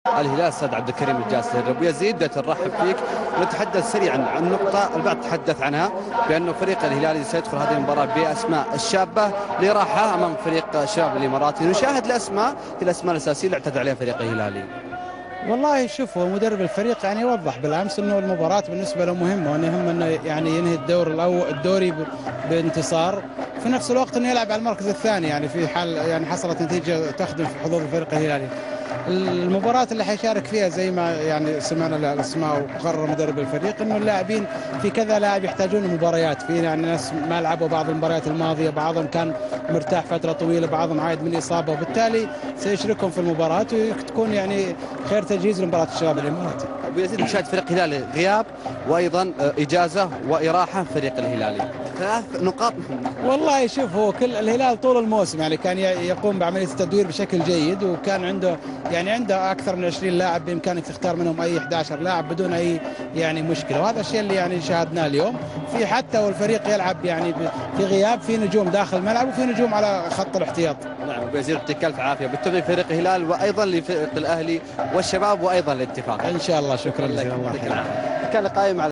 الهلال استاذ عبد الكريم الجالس ابو يزيد، بدأت نرحب فيك ونتحدث سريعا عن نقطة البعض تحدث عنها بأنه فريق الهلالي سيدخل هذه المباراة بأسماء الشابة لراحة أمام فريق شباب الإماراتي. نشاهد الأسماء الأساسية اللي اعتاد عليها فريق الهلالي. والله شوفوا مدرب الفريق يعني وضح بالامس انه المباراه بالنسبه له مهمه، وانه يهم انه يعني ينهي الدوري بانتصار، في نفس الوقت انه يلعب على المركز الثاني يعني في حال يعني حصلت نتيجه تخدم في حظوظ الفريق الهلالي. المباراة اللي حيشارك فيها زي ما يعني سمعنا الاسماء وقرر مدرب الفريق انه اللاعبين في كذا لاعب يحتاجون مباريات، في يعني ناس ما لعبوا بعض المباريات الماضيه، بعضهم كان مرتاح فتره طويله، بعضهم عايد من اصابه، وبالتالي سيشركهم في المباراه وتكون يعني خير تجهيز لمباراه الشباب الاماراتي. ابو يزيد، نشاهد فريق الهلالي غياب وايضا اجازه واراحه فريق الهلالي، 3 نقاط مهمه. والله شوف، هو كل الهلال طول الموسم يعني كان يقوم بعمليه التدوير بشكل جيد، وكان عنده اكثر من 20 لاعب بامكانك تختار منهم اي 11 لاعب بدون اي يعني مشكله، وهذا الشيء اللي يعني شاهدناه اليوم. في حتى والفريق يلعب يعني في غياب، في نجوم داخل الملعب وفي نجوم على خط الاحتياط. نعم ابو يزيد، يعطيك الف عافيه، بالتوفيق فريق الهلال وايضا لفريق الاهلي والشباب وايضا الاتفاق ان شاء الله. شكرا جزيلا. الله كان لقائي مع